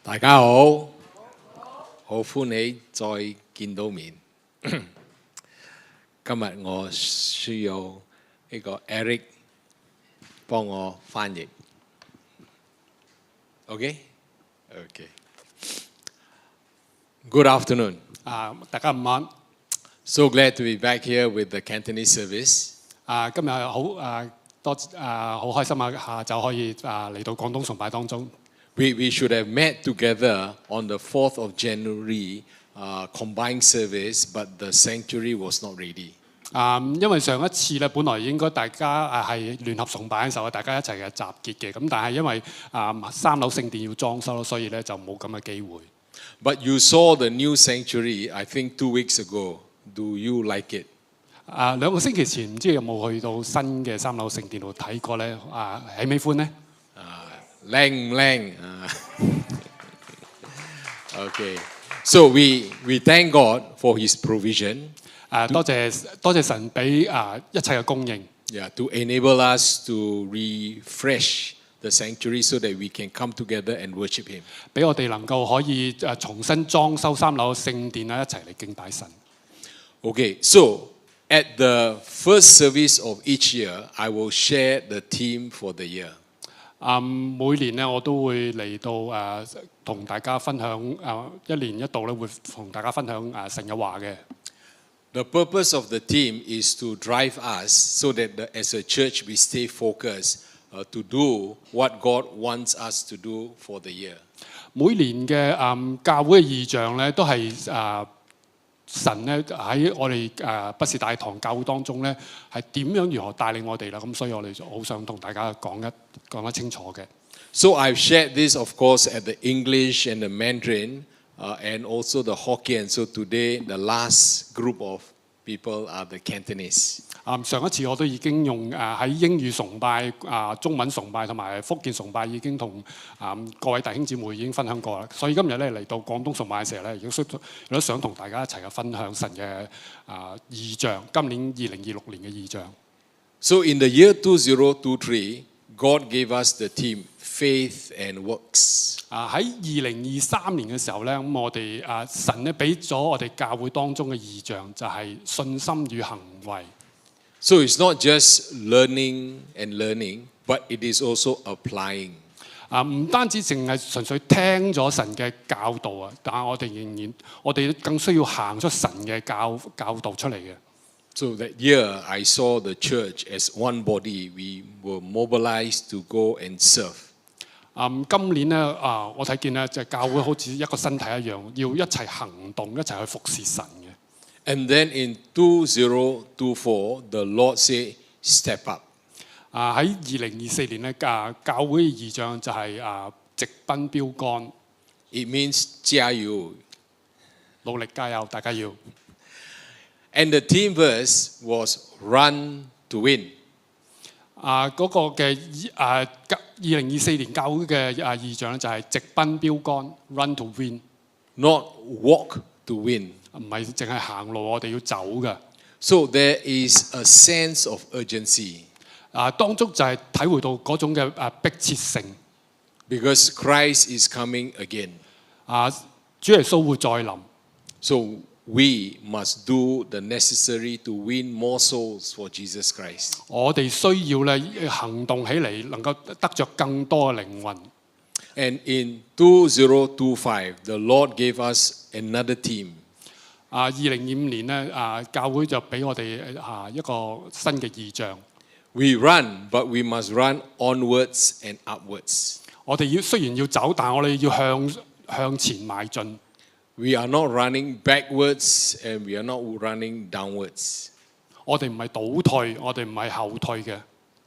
大家好，好歡喜再見到面。今日我需要呢個 Eric 幫我翻譯。OK？ Good afternoon. 大家午安。So glad to be back here with the Cantonese service. 今日好開心下晝可以嚟到廣東崇拜當中。We should have met together on the 4th of January combined service, but the sanctuary was not ready. 因為上一次咧，本來應該大家係聯合崇拜嘅時候，大家一齊嘅集結嘅。咁但係因為3樓聖殿要裝修咯，所以咧就冇咁嘅機會。But you saw the new sanctuary, I think 2 weeks ago. Do you like it? 2個星期前唔知有冇去到新嘅3樓聖殿度睇過咧？喜唔喜歡呢？靚唔靚？Okay. So we thank God for His provision. 多謝神俾一切嘅供應。Yeah, to enable us to refresh the sanctuary so that we can come together and worship Him. 俾我哋能夠可以重新裝修3樓聖殿啦，一齊嚟敬拜神。Okay, so at the first service of each year, I will share the theme for the year. 每年咧我都會嚟到同大家分享一年一度咧會同大家分享神嘅話嘅。The purpose of the theme is to drive us so that as a church we stay focused to do what God wants us to do for the year. 每年嘅教會嘅異象咧都係神咧喺我哋不是大堂教會當中咧係點樣如何帶領我哋啦，咁所以我哋就好想同大家講得清楚嘅。So I've shared this, of course, at the English and the Mandarin, and also the Hokkien. So today, the last group of people are the Cantonese. 上一次我都已經用喺英語崇拜、中文崇拜同埋福建崇拜已經同各位弟兄姊妹已經分享過啦。所以今日咧嚟到廣東崇拜嘅時候咧，亦都想同大家一齊去分享神嘅異象，今年2026年嘅異象。So in the year 2023, God gave us the theme Faith and Works. 喺2023年嘅時候咧，咁我哋神咧俾咗我哋教會當中嘅異象，就係信心與行為。So it's not just learning and learning, but it is also applying. 唔單止淨係純粹聽咗神嘅教導啊，但係我哋更需要行出神嘅教導出嚟嘅。So that year, I saw the church as one body. We were mobilized to go and serve. 今年咧我睇見咧，就教會好似一個身體一樣，要一齊行動，一齊去服侍神嘅。And then in 2024, the Lord said, "Step up." 喺2024年咧，教會嘅異象就係直奔標杆。It means 加油，努力加油，大家要。And the theme verse was "Run to win." 嗰個嘅2024年教會嘅異象咧，就係直奔標杆 ，Run to win， not walk to win。唔係淨係行路，我哋要走嘅。So there is a sense of urgency. 當中就係體會到嗰種嘅迫切性。Because Christ is coming again. 主耶穌會再臨。So we must do the necessary to win more souls for Jesus Christ. 我哋需要咧行動起嚟，能夠得着更多嘅靈魂。And in 2025, the Lord gave us another theme. 2025年咧，教會就俾我哋一個新嘅異象。We run, but we must run onwards and upwards. 我哋雖然要走，但係我哋要向前邁進。We are not running backwards and we are not running downwards. 我哋唔係倒退，我哋唔係後退嘅。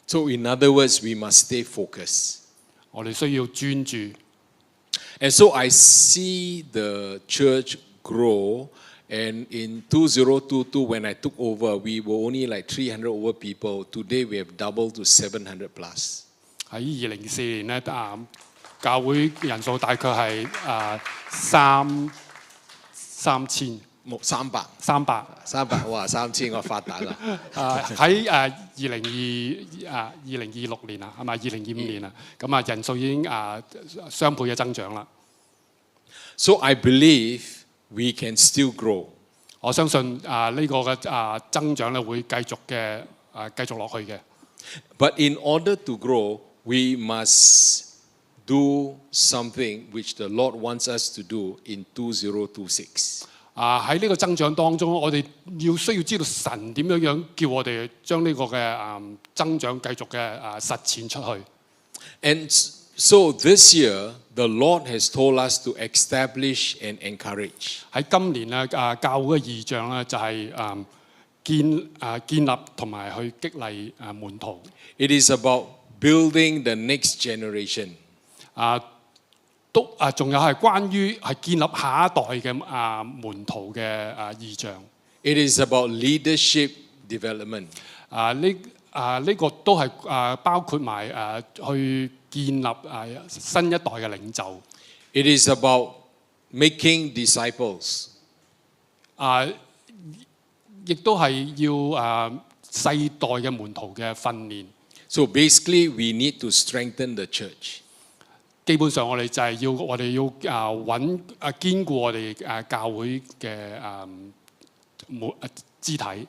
So in other words, we must stay focused. 我哋需要專注。And so I see the church grow. And in 2022, when I took over, we were only like 300 over people. Today, we have doubled to 700 plus. 喺2024年咧，教會人數大概係300，哇，3000我發達啦。喺2026年啊，係咪2025年啊？咁人數已經雙倍嘅增長啦。So I believe we can still grow. 我相信呢個嘅增長咧會繼續落去嘅。But in order to grow, we must do something which the Lord wants us to do in 2026. 喺呢個增長當中，我哋需要知道神點樣叫我哋將呢個嘅增長繼續嘅實踐出去。And so this year, the Lord has told us to establish and encourage. 喺今年咧教會嘅異象咧就係建立同埋去激勵門徒。It is about building the next generation. 仲有係關於係建立下一代嘅門徒嘅異象。It is about leadership development. 呢個都係包括埋去建立新一代嘅領袖。It is about making disciples. 亦都係要世代嘅門徒嘅訓練。So basically, we need to strengthen the church. 基本上我哋就係要堅固我哋教會嘅肢體。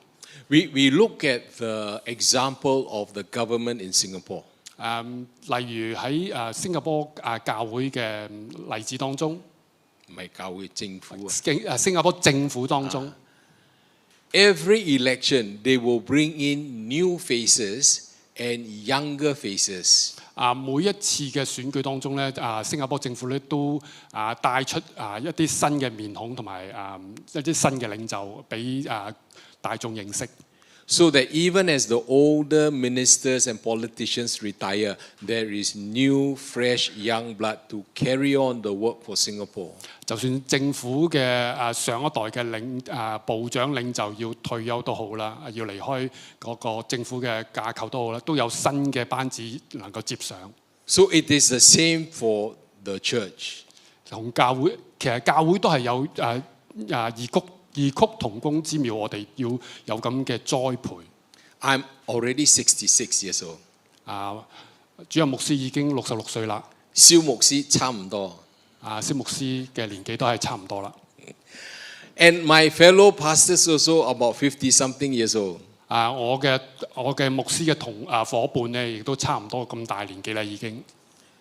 We look at the example of the government in Singapore. 例如喺新加坡教會嘅例子當中，唔係教會政府啊。新加坡政府當中。Every election, they will bring in new faces and younger faces. 每一次嘅選舉當中咧，新加坡政府咧都帶出一啲新嘅面孔同埋一啲新嘅領袖俾大眾認識。So that even as the older ministers and politicians retire, there is new, fresh, young blood to carry on the work for Singapore. 就算政府嘅上一代嘅部長領袖要退休都好啦，要離開嗰個政府嘅架構都好啦，都有新嘅班子能夠接上。So it is the same for the church. 同教會其實教會都係有異曲同工之妙，我哋要有咁嘅栽培。I'm already 66 years old. 主任牧師已經66歲啦。蕭牧師差唔多。蕭牧師嘅年紀都係差唔多啦。And my fellow pastors also about 50-something years old. 我嘅牧師嘅夥伴咧，亦都差唔多咁大年紀啦已經。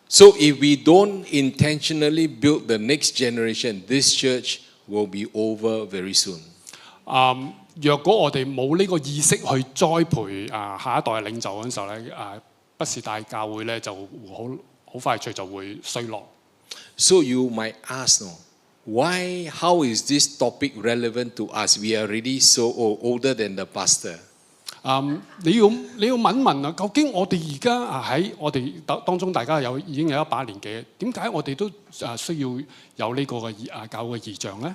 So if we don't intentionally build the next generation, this church will be over very soon. 若果我哋冇呢個意識去栽培下一代嘅領袖嗰陣時候咧，不是大教會咧就好快脆就會衰落。So you might ask, no, why? How is this topic relevant to us? We are already so old, older than the pastor. 你要問問啊，究竟我哋而家喺我哋當中，大家已經有一把年紀，點解我哋都需要有呢個嘅教會嘅異象咧？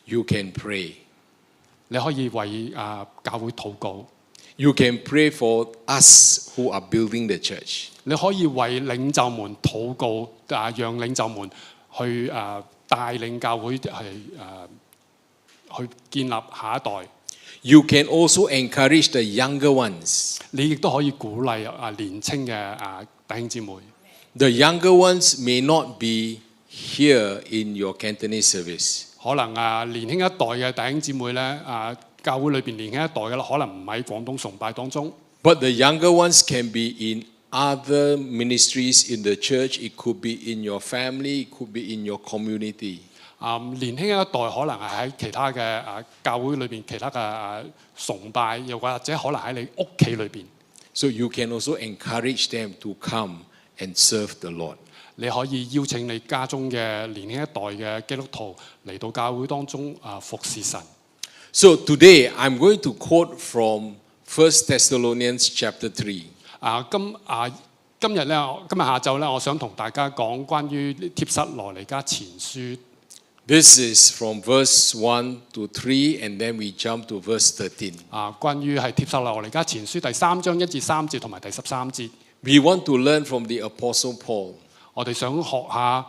You can pray. 你可以為教會禱告。You can pray for us who are building the church. 你可以為領袖們禱告，讓領袖們去帶領教會去建立下一代。You can also encourage the younger ones. 你亦都可以鼓勵年青嘅弟兄姊妹。The younger ones may not be here in your Cantonese service. 可能年輕一代嘅弟兄姊妹咧，教會裏邊年輕一代嘅啦，可能唔喺廣東崇拜當中。But the younger ones can be in other ministries in the church. It could be in your family. It could be in your community. 年輕一代可能係喺其他嘅教會裏邊其他嘅崇拜，又或者可能喺你屋企裏邊。So you can also encourage them to come and serve the Lord. 你可以邀請你家中嘅年輕一代嘅基督徒嚟到教會當中服侍神。So today I'm going to quote from 1 Thessalonians chapter 3. 今日下晝咧，我想同大家講關於帖撒羅尼迦前書。This is from verse 1 to 3, and then we jump to verse 13. 關於係帖撒羅尼迦前書第3章1至3節同埋第13節。We want to learn from the Apostle Paul. 我哋想學下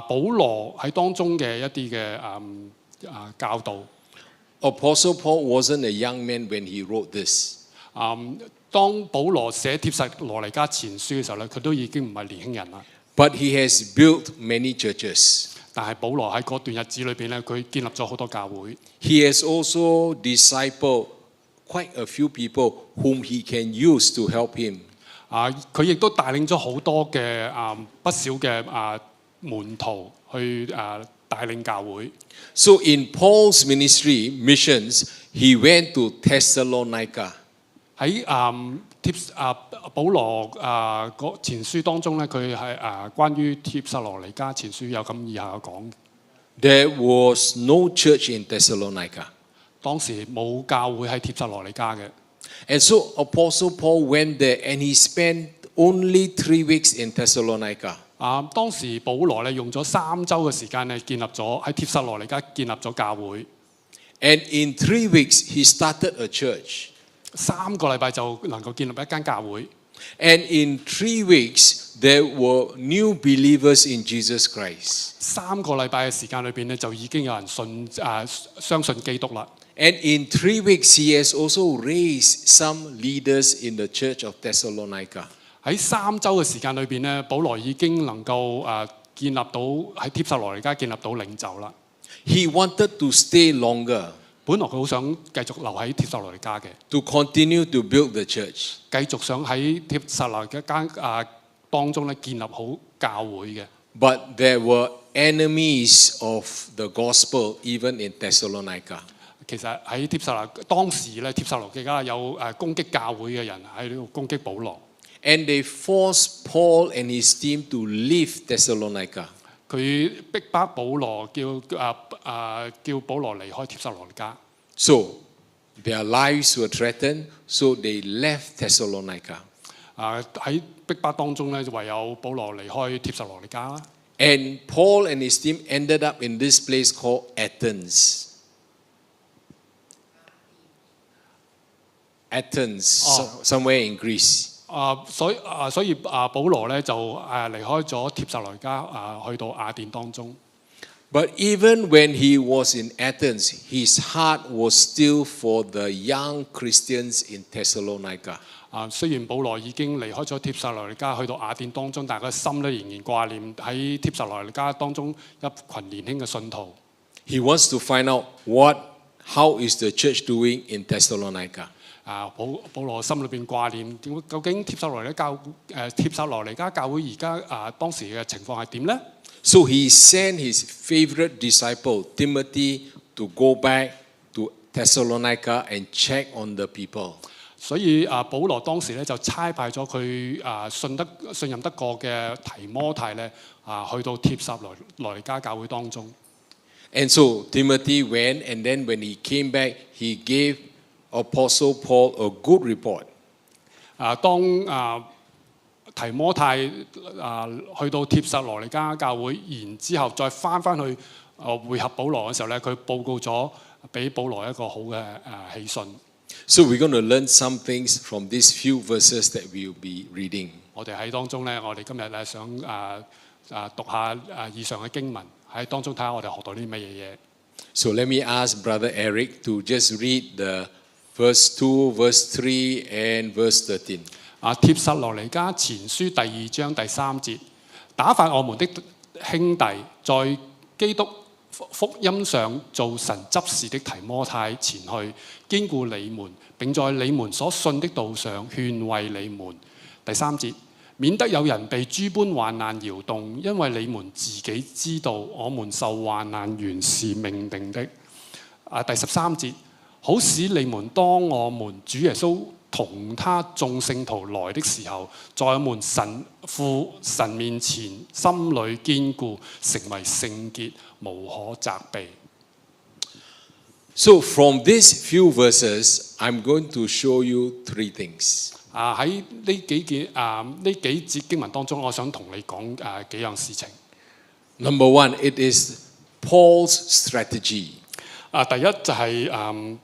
保羅喺當中嘅一啲嘅教導。Apostle Paul wasn't a young man when he wrote this. 當保羅寫帖撒羅尼迦前書嘅時候咧，佢都已經唔係年輕人啦。But he has built many churches. 但係保羅喺嗰段日子裏邊咧，佢建立咗好多教會。He has also discipled quite a few people whom he can use to help him. 佢亦都帶領咗好多嘅不少嘅門徒去帶領教會。So in Paul's ministry missions, he went to Thessalonica. 喺保羅前書當中咧，佢係關於帖撒羅尼迦前書有咁以下嘅講。There was no church in Thessalonica. 當時冇教會喺帖撒羅尼迦嘅。And so Apostle Paul went there and he spent only 3 weeks in Thessalonica. 當時保羅咧用咗3週嘅時間咧，建立咗喺帖撒羅尼迦建立咗教會。And in 3 weeks, he started a church. 3個禮拜就能夠建立一間教會。And in 3 weeks, there were new believers in Jesus Christ. 3個禮拜嘅時間裏邊咧，就已經有人相信基督啦。And in 3 weeks, he has also raised some leaders in the church of Thessalonica. 喺3週嘅時間裏邊咧，保羅已經能夠建立到喺帖撒羅尼迦建立到領袖啦。He wanted to stay longer. 本來佢好想繼續留喺帖撒羅尼迦嘅， to continue to build the church. 繼續想喺帖撒羅尼迦當中咧建立好教會嘅。But there were enemies of the gospel even in Thessalonica. 其實喺當時咧，帖撒羅尼迦有攻擊教會嘅人喺度攻擊保羅。And they forced Paul and his team to leave Thessalonica. 佢逼迫保羅，叫保羅離開帖撒羅尼迦。So their lives were threatened, so they left Thessalonica. 喺逼迫當中咧，唯有保羅離開帖撒羅尼迦啦。And Paul and his team ended up in this place called Athens. Somewhere in Greece. 所以保羅咧就離開咗帖撒羅尼迦，去到雅典當中。But even when he was in Athens, his heart was still for the young Christians in Thessalonica. 雖然保羅已經離開咗帖撒羅尼迦，去到雅典當中，但係佢心咧仍然掛念喺帖撒羅尼迦當中一群年輕嘅信徒。He wants to find out how is the church doing in Thessalonica. 保羅心裏邊掛念，究竟帖撒羅尼迦教會而家當時嘅情況係點呢？ So he sent his favorite disciple Timothy to go back to Thessalonica and check on the people. 所以保羅當時咧就差派咗佢信任得過嘅提摩太咧去到帖撒羅尼迦教會當中。And so Timothy went, and then when he came back, he gave Apostle Paul a good report. 當提摩太去到帖撒羅尼迦教會，然之後再翻去會合保羅嘅時候咧，佢報告咗俾保羅一個好嘅喜訊。So we're going to learn some things from these few verses that we'll be reading. 我哋喺當中咧，我哋今日咧想讀下以上嘅經文，喺當中睇下我哋學到啲乜嘢嘢。So let me ask Brother Eric to just read the verse 2, verse 3, and verse 13. 帖撒羅尼迦前書第2章第3節，打發我們的兄弟，在基督福音上做神執事的提摩太前去，堅固你們，並在你們所信的道上勸慰你們。第3節，免得有人被諸般患難搖動，因為你們自己知道，我們受患難原是命定的。第13節，好使你們當我們主耶穌同他眾聖徒來的時候，在我們父神面前心裏堅固，成為聖潔，無可責備。So from these few verses, I'm going to show you 3 things. 喺呢幾節經文當中，我想同你講幾樣事情。Number 1, it is Paul's strategy. 第一就係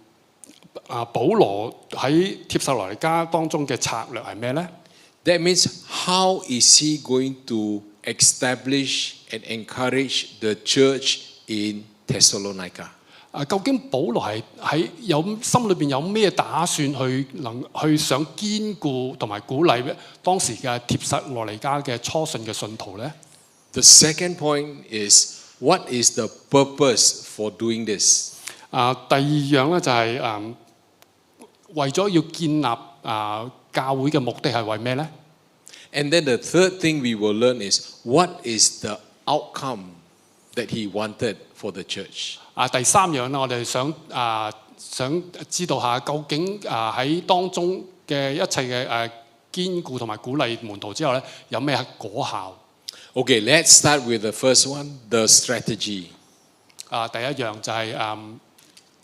保羅喺帖撒羅尼迦當中嘅策略係咩呢？ That means how is he going to establish and encourage the church in Thessalonica? 究竟保羅係心裏邊有咩打算去想堅固同埋鼓勵當時嘅帖撒羅尼迦嘅初信嘅信徒呢？ The second point is what is the purpose for doing this? 第二樣咧就係、為咗要建立教會嘅目的係為咩咧？ And then the third thing we will learn is what is the outcome that he wanted for the church. 第三樣咧，我哋想知道下究竟喺當中嘅一切嘅堅固同埋鼓勵門徒之後咧，有咩果效？ Okay, let's start with the first one, the strategy. 第一樣就係、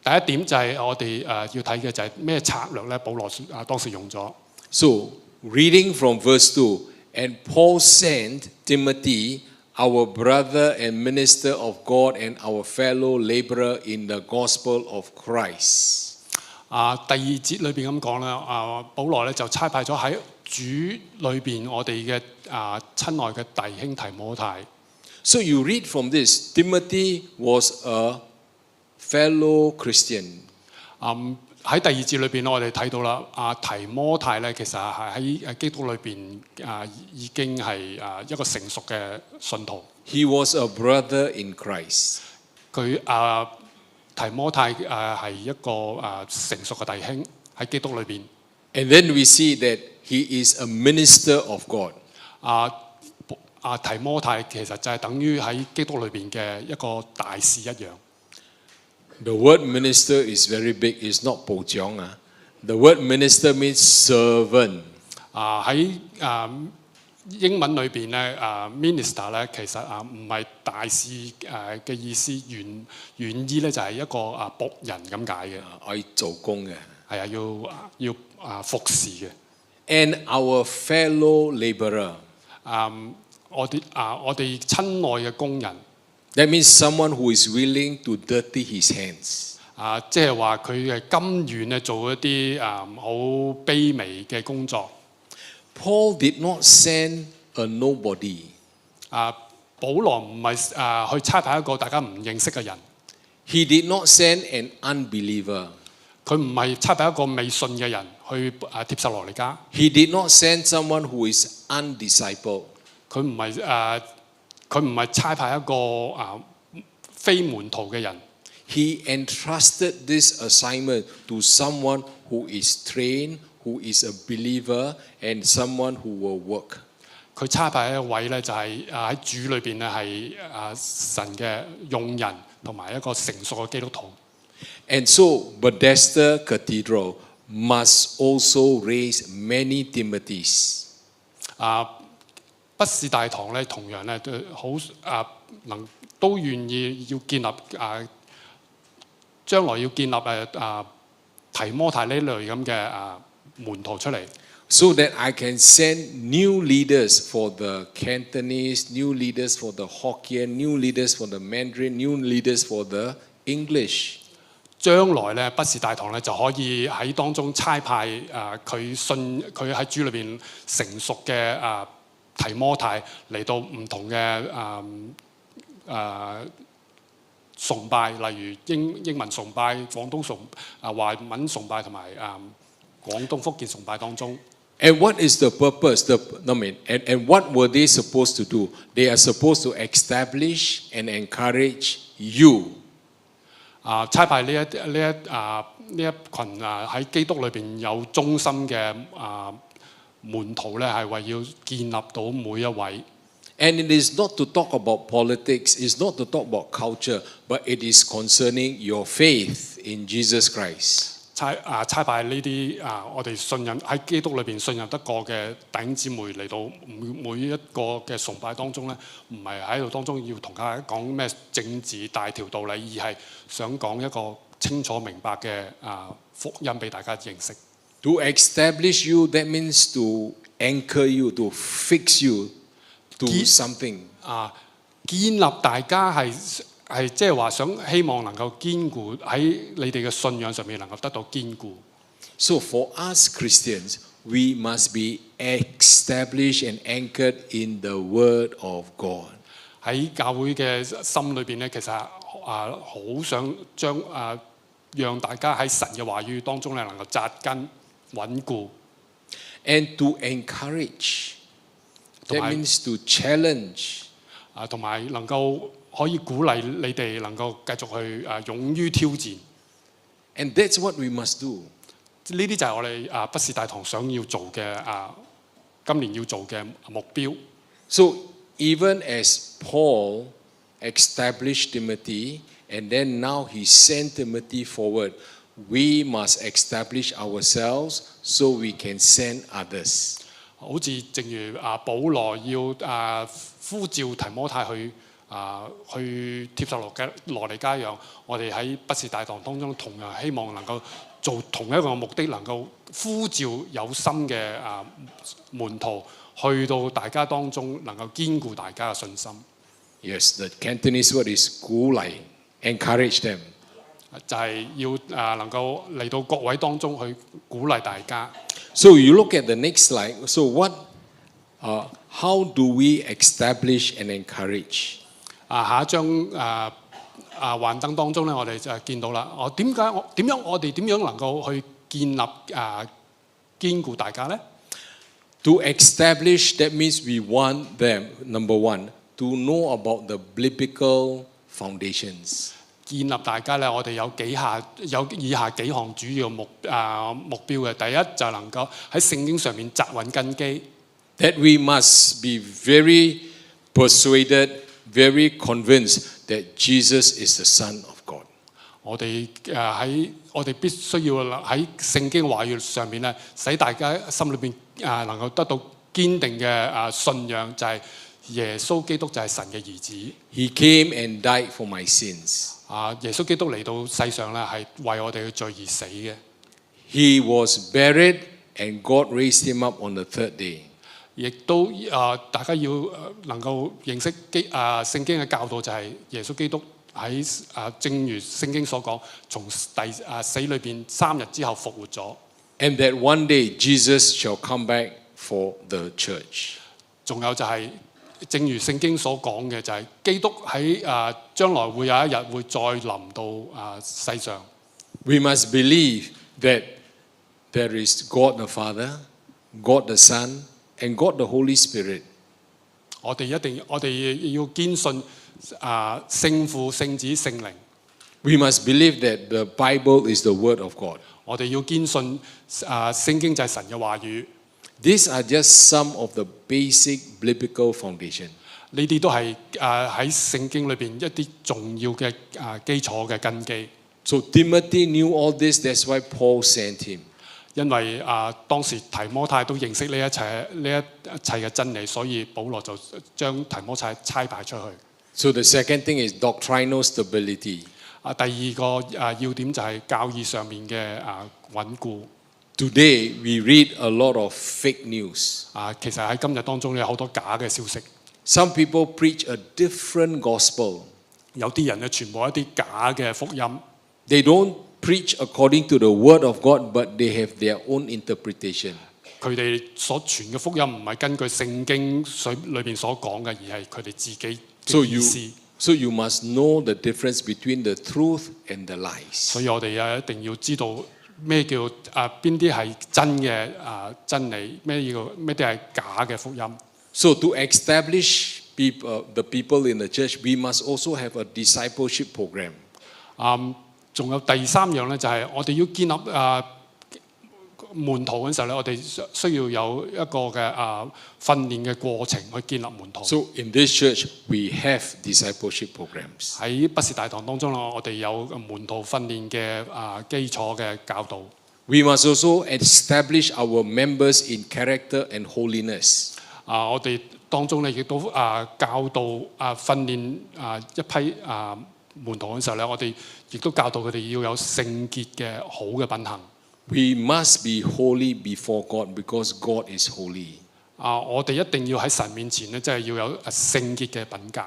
第一點就係我哋要睇嘅就係咩策略咧？保羅當時用咗。 So, reading from verse 2, and Paul sent Timothy, our brother and minister of God and our fellow laborer in the gospel of Christ. 第二節裏邊咁講啦，保羅咧就差派咗喺主裏邊我哋嘅親愛嘅弟兄提摩太。 So you read from this, Timothy was a fellow Christian. 喺第二節裏邊我哋睇到啦，提摩太咧其實係喺基督裏邊已經係一個成熟嘅信徒。 He was a brother in Christ. 佢提摩太係一個成熟嘅弟兄喺基督裏邊。 And then we see that he is a minister of God. 提摩太其實就係等於喺基督裏邊嘅一個大使一樣。 The word minister is very big. It's not po chiong. The word minister means servant. 喺英文裏邊咧，minister 咧其實唔係大使嘅意思，原意咧就係一個僕人咁解嘅，可以做工嘅。係要服侍嘅。 And our fellow laborer. 我哋親愛嘅工人。 That means someone who is willing to dirty his hands. 即係話佢嘅甘願咧做一啲好卑微嘅工作。 Paul did not send a nobody. 保羅唔係去差派一個大家唔認識嘅人。 He did not send an unbeliever. 佢唔係差派一個未信嘅人去帖撒羅尼迦。 He did not send someone who is undiscipled. 佢唔係差派一個非門徒嘅人。 He entrusted this assignment to someone who is trained, who is a believer, and someone who will work. 佢差派一位咧就係喺主裏邊咧係神嘅用人同埋一個成熟嘅基督徒。 And so Bethesda Cathedral must also raise many Timothys. 畢士大堂咧同樣咧都好都願意要建立將來要建立提摩太呢類咁嘅門徒出嚟。 So that I can send new leaders for the Cantonese, new leaders for the Hokkien, new leaders for the Mandarin, new leaders for the English. 將來咧畢士大堂咧就可以喺當中差派佢喺主裏邊成熟嘅提摩太嚟到唔同嘅崇拜，例如英文崇拜、廣東華文崇拜同埋廣東福建崇拜當中。 And what is the purpose? And what were they supposed to do? They are supposed to establish and encourage you. 差派呢一群喺基督裏邊有忠心嘅門徒咧，係為要建立到每一位。 And it is not to talk about politics, it's not to talk about culture, but it is concerning your faith in Jesus Christ. 差派呢啲我哋信任喺基督裏邊信任得過嘅弟兄姊妹嚟到每一個嘅崇拜當中咧，唔係喺度當中要同大家講咩政治大條道理，而係想講一個清楚明白嘅福音俾大家認識。 To establish you, that means to anchor you, to fix you to something. 建立大家係即係話希望能夠堅固喺你哋嘅信仰上面能夠得到堅固。 So for us Christians, we must be established and anchored in the Word of God. 喺教會嘅心裏邊咧，其實好想讓大家喺神嘅話語當中咧能夠紮根穩固。 And to encourage, that means to challenge. 同埋能夠可以鼓勵你哋能夠繼續去勇於挑戰。And that's what we must do. 呢啲就係我哋畢士大堂想要做嘅今年要做嘅目標。So even as Paul established Timothy, and then now he sent Timothy forward, we must establish ourselves so we can send others. 好似正如保羅要呼召提摩太去帖撒羅尼迦一樣，我哋喺畢士大堂當中同樣希望能夠做同一個目的，能夠呼召有心嘅門徒去到大家當中，能夠堅固大家嘅信心。Yes, the Cantonese word is 鼓勵 encourage them. 就係要能夠嚟到各位當中去鼓勵大家。So you look at the next slide. So how do we establish and encourage? 下一張幻燈當中咧，我哋就見到啦。我哋點樣能夠去建立堅固大家咧？ To establish, that means we want them, number one, to know about the biblical foundations. 建立大家咧，我哋有以下幾項主要目標嘅。第一就能夠喺聖經上面扎穩根基。That we must be very persuaded, very convinced that Jesus is the Son of God. 我哋必須要喺聖經話語上面咧，使大家心裏邊能夠得到堅定嘅信仰，就係耶穌基督就係神嘅兒子。He came and died for my sins. 耶穌基督嚟到世上咧，係為我哋嘅罪而死嘅。He was buried and God raised him up on the third day. 亦都大家要能夠認識聖經嘅教導，就係耶穌基督喺正如聖經所講，從死裏邊3日之後復活咗。And that one day Jesus shall come back for the church. 仲有就係正如聖經所講嘅，就係基督喺將來會有一日會再臨到世上。We must believe that there is God the Father, God the Son, and God the Holy Spirit. 我哋要堅信聖父、聖子、聖靈。We must believe that the Bible is the Word of God. 我哋要堅信聖經就係神嘅話語。These are just some of the basic biblical foundation. 呢啲都係喺聖經裏邊一啲重要嘅基礎嘅根基。So Timothy knew all this. That's why Paul sent him. 因為當時提摩太都認識呢一切嘅真理，所以保羅就將提摩太差派出去。So the second thing is doctrinal stability. 第二個要點就係教義上面嘅穩固。Today we read a lot of fake news. 其實喺今日當中有好多假嘅消息。Some people preach a different gospel. 有啲人咧傳播一啲假嘅福音。They don't preach according to the word of God, but they have their own interpretation. 佢哋所傳嘅福音唔係根據聖經裏邊所講嘅，而係佢哋自己嘅意思。So you must know the difference between the truth and the lies. 所以我哋一定要知道咩叫邊啲係真嘅真理，咩啲係假嘅福音。So to establish the people in the church, we must also have a discipleship program. 仲有第3樣咧，就係我哋要建立門徒嗰陣時候咧，我哋需要有一個嘅訓練嘅過程去建立門徒。So in this church, we have discipleship programs. 喺畢士大堂當中咧，我哋有門徒訓練嘅基礎嘅教導。We must also establish our members in character and holiness. 我哋當中咧亦都教導訓練一批門徒嗰陣時候咧，我哋亦都教導佢哋要有聖潔嘅好嘅品行。We must be holy before God because God is holy. 我哋一定要喺神面前咧，即係要有聖潔嘅品格。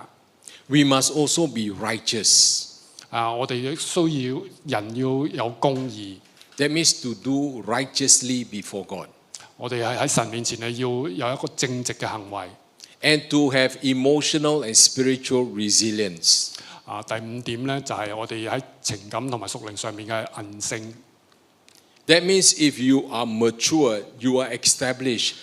We must also be righteous. 我哋亦需要人要有公義。That means to do righteously before God. 我哋喺神面前咧，要有一個正直嘅行為。And to have emotional and spiritual resilience. 第5點咧，就係我哋喺情感同埋屬靈上面嘅韌性。That means if you are mature, you are established,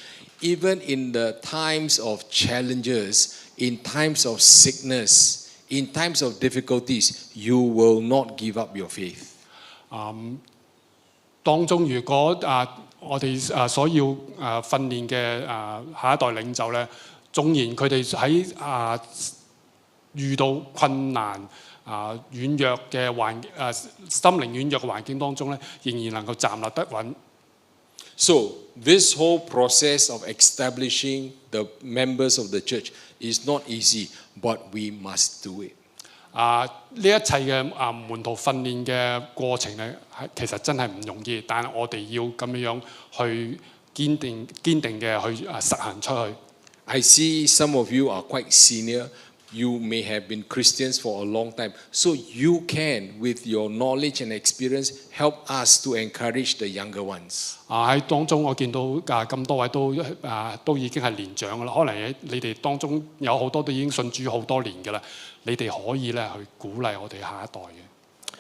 even in the times of challenges, in times of sickness, in times of difficulties, you will not give up your faith. 當中如果我哋所要訓練嘅下一代領袖咧，縱然佢哋喺遇到困難軟弱嘅心靈軟弱嘅環境當中咧，仍然能夠站立得穩。So this whole process of establishing the members of the church is not easy, but we must do it. 呢一切嘅門徒訓練嘅過程咧，其實真係唔容易，但係我哋要咁樣去堅定嘅去實行出去。I see some of you are quite senior. You may have been Christians for a long time. So you can, with your knowledge and experience, help us to encourage the younger ones. 喺當中我見到咁多位都已經係年長㗎啦，可能你哋當中有好多都已經信主好多年㗎啦，你哋可以咧去鼓勵我哋下一代嘅。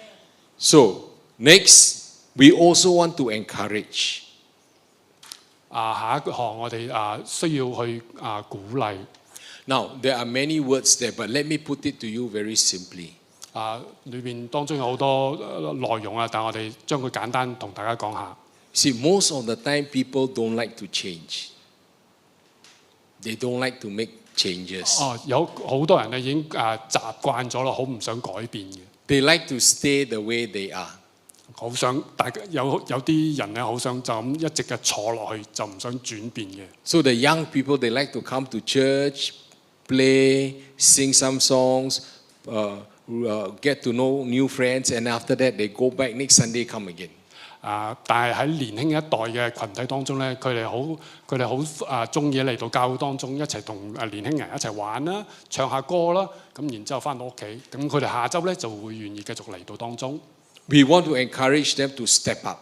So next, we also want to encourage. 下一項我哋需要去鼓勵。Now, there are many words there, but let me put it to you very simply. 裏邊當中有好多內容但我哋將佢簡單同大家講下。See, most of the time people don't like to change. They don't like to make changes. 有好多人咧已經習慣咗啦，好唔想改變嘅。They like to stay the way they are. 好想大家有啲人咧，好想就咁一直嘅坐落去，就唔想轉變嘅。So the young people, they like to come to church, play, sing some songs, get to know new friends, and after that they go back next Sunday come again. 但係喺年輕一代嘅群體當中咧，佢哋好中意嚟到教會當中一齊同年輕人一齊玩啦，唱下歌啦，咁然之後翻到屋企，咁佢哋下週咧就會願意繼續嚟到當中。We want to encourage them to step up.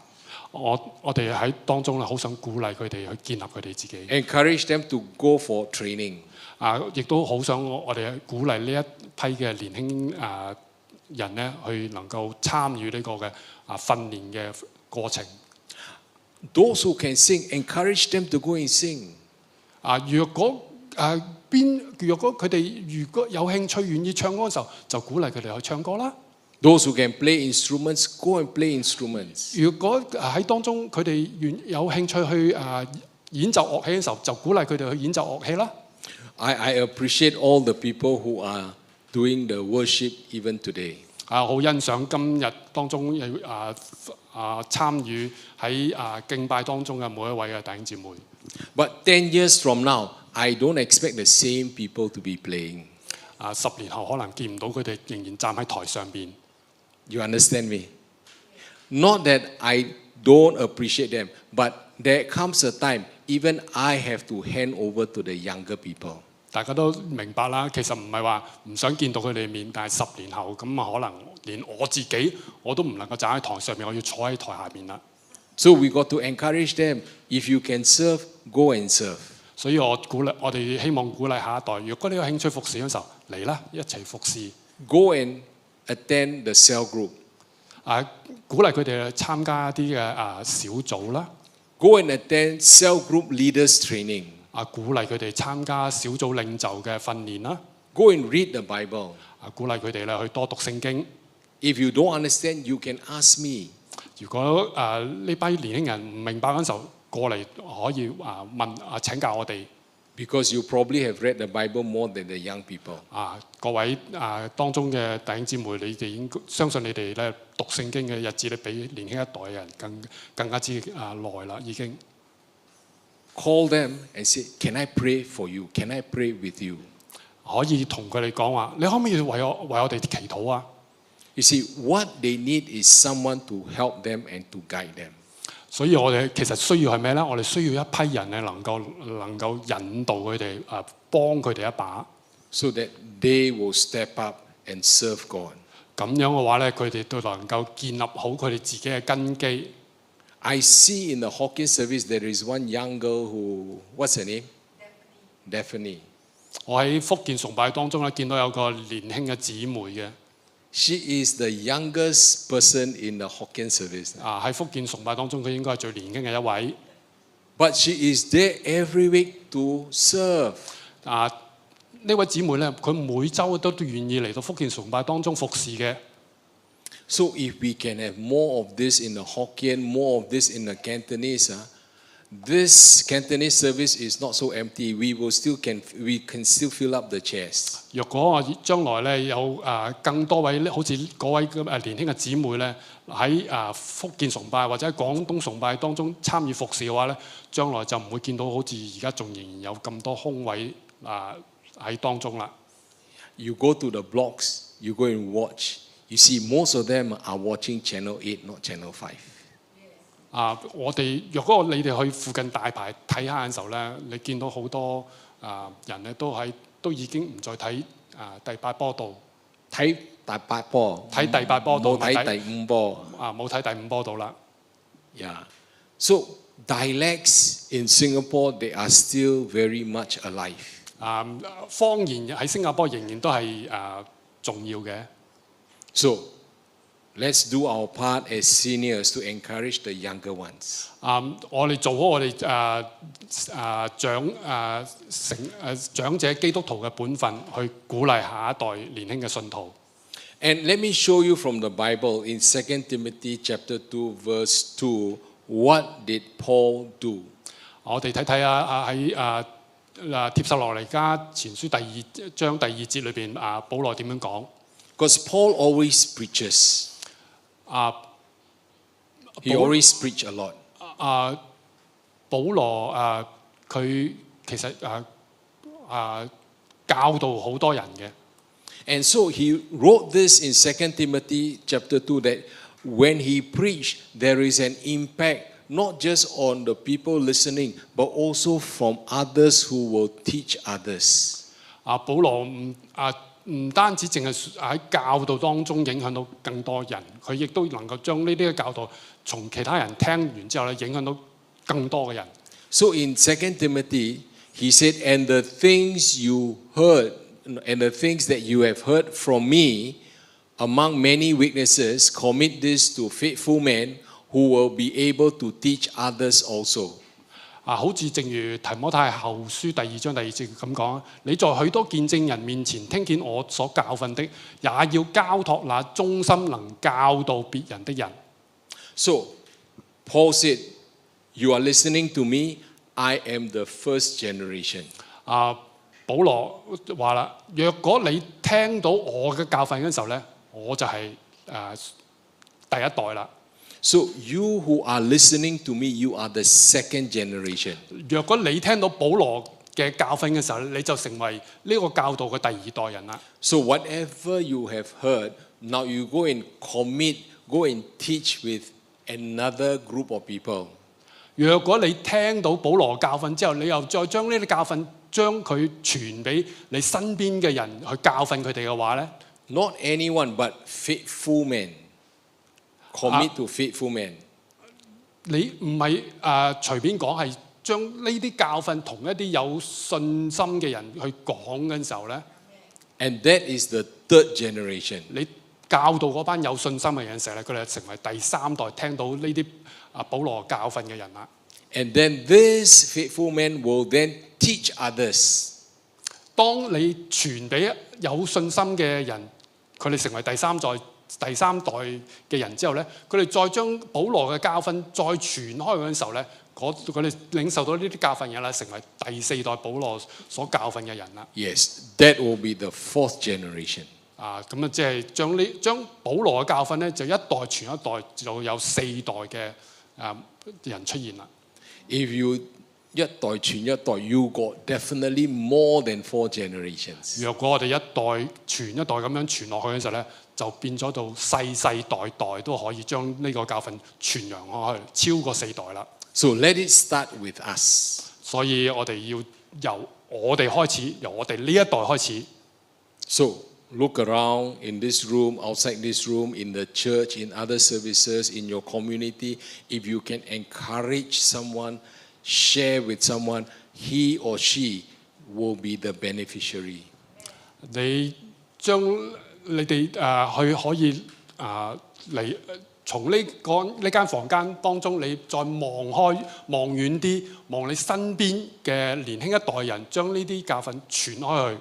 我哋喺當中咧，好想鼓勵佢哋去建立佢哋自己。Encourage them to go for training. 亦都好想我哋鼓勵呢一批嘅年輕人咧，去能夠參與呢個嘅訓練嘅過程。Those who can sing, encourage them to go and sing. 若果佢哋如果有興趣願意唱歌嘅時候，就鼓勵佢哋去唱歌啦。Those who can play instruments, go and play instruments. 如果喺當中佢哋有興趣去演奏樂器嘅時候，就鼓勵佢哋去演奏樂器啦。I appreciate all the people who are doing the worship even today. 好欣賞今日當中參與喺敬拜當中嘅每一位嘅弟兄姊妹。But 10 years from now, I don't expect the same people to be playing. 10年後可能見唔到佢哋仍然站喺台上邊。You understand me? Not that I don't appreciate them, but there comes a time even I have to hand over to the younger people. 大家都明白啦，其實唔係話唔想見到佢哋面，但係10年後咁可能連我自己我都唔能夠站喺台上面，我要坐喺台下面啦。So we got to encourage them. If you can serve, go and serve. 所以我哋希望鼓勵下一代，如果你有興趣服侍嘅時候，嚟啦，一齊服侍。Go and attend the cell group. 鼓勵佢哋參加一啲嘅小組啦。Go and attend cell group leaders training. 鼓勵佢哋參加小組領袖嘅訓練啦。Go and read the Bible. 鼓勵佢哋咧去多讀聖經。If you don't understand, you can ask me. 如果呢班年輕人唔明白嗰陣時候，過嚟可以請教我哋。Because you probably have read the Bible more than the young people. 各位當中嘅弟兄姊妹，你哋應該相信你哋咧讀聖經嘅日子咧，比年輕一代嘅人更加之耐啦，已經。Call them and say, "Can I pray for you? Can I pray with you?" 可以同佢哋講話，你可唔可以為我哋祈禱啊？ You see, what they need is someone to help them and to guide them. 所以我哋其實需要係咩咧？我哋需要一批人咧，能夠引導佢哋幫佢哋一把。So that they will step up and serve God. 咁樣嘅話咧，佢哋都能夠建立好佢哋自己嘅根基。I see in the Hokkien service there is one young girl who, what's her name? Daphne. 我喺福建崇拜當中咧，見到有個年輕嘅姊妹嘅。She is the youngest person in the Hokkien service. 喺福建崇拜當中，佢應該係最年輕嘅一位。But she is there every week to serve. 呢位姊妹咧，佢每週都願意嚟到福建崇拜當中服侍嘅。So if we can have more of this in the Hokkien, more of this in the Cantonese, this Cantonese service is not so empty. We can still fill up the chairs. 若果我將來咧有更多位好似嗰位年輕嘅姊妹咧喺福建崇拜或者喺廣東崇拜當中參與服侍嘅話咧，將來就唔會見到好似而家仲仍然有咁多空位喺當中啦。You go to the blogs, you go and watch. You see, most of them are watching Channel 8, not Channel 5. 若果你哋去附近大排睇下嘅時候咧，你見到好多人咧都已經唔再睇第8波道，睇第8波，睇第8波道，冇睇第5波。冇睇第5波道啦。Yeah. So dialects in Singapore, they are still very much alive. 方言喺新加坡仍然都係重要嘅。So let's do our part as seniors to encourage the younger ones. 我哋做好我哋長者基督徒嘅本分，去鼓勵下一代年輕嘅信徒。And let me show you from the Bible in 2 Timothy chapter 2 verse 2, what did Paul do? 我哋睇睇喺帖撒羅尼迦前書第2章第2節裏邊保羅點樣講？ Because Paul always preaches. He always preach a lot. 保羅佢其實教導好多人嘅。And so he wrote this in 2 Timothy chapter 2 that when he preached, there is an impact not just on the people listening, but also from others who will teach others. 保羅唔單止淨係喺教導當中影響到更多人，佢亦都能夠將呢啲嘅教導從其他人聽完之後咧，影響到更多嘅人。So in 2 Timothy, he said, "And the things you heard, and the things that you have heard from me, among many witnesses, commit this to faithful men who will be able to teach others also." 好似正如提摩太後書第2章第2節咁講，你在許多見證人面前聽見我所教訓的，也要交託那忠心能教導別人的人。So Paul said, "You are listening to me. I am the first generation." 保羅話啦，若果你聽到我嘅教訓嘅時候咧，我就係第一代啦。So you who are listening to me, you are the second generation. 若果你聽到保羅嘅教訓嘅時候，你就成為呢個教導嘅第2代人啦。So whatever you have heard, now you go and commit, go and teach with another group of people. 若果你聽到保羅教訓之後，你又再將呢啲教訓將佢傳俾你身邊嘅人去教訓佢哋嘅話咧 Not anyone, but faithful men. Commit to faithful men. 你唔係隨便講，係將呢啲教訓同一啲有信心嘅人去講嘅時候咧 And that is the third generation. 你教導嗰班有信心嘅人時候咧，佢哋成為第3代聽到呢啲保羅教訓嘅人啦。And then these faithful men will then teach others. 當你傳俾有信心嘅人，佢哋成為第3代嘅人之後咧，佢哋再將保羅嘅教訓再傳開嗰陣時候咧，佢哋領受到呢啲教訓嘅人咧，成為第4代保羅所教訓嘅人啦。Yes, that will be the fourth generation. 咁即係將保羅嘅教訓咧，就一代傳一代，就有4代嘅人出現啦。If you 一代傳一代 you got definitely more than 4 generations. 若果我哋一代傳一代咁樣傳落去嘅時候咧，就變咗到世代代都可以將呢個教訓傳揚開去，超過4代啦。So let it start with us. 所以我哋要由我哋開始，由我哋呢一代開始。So look around in this room, outside this room, in the church, in other services, in your community. If you can encourage someone, share with someone, he or she will be the beneficiary. 你將你哋去可以嚟從呢間房間當中，你再望遠啲，望你身邊嘅年輕一代人，將呢啲教訓傳開去。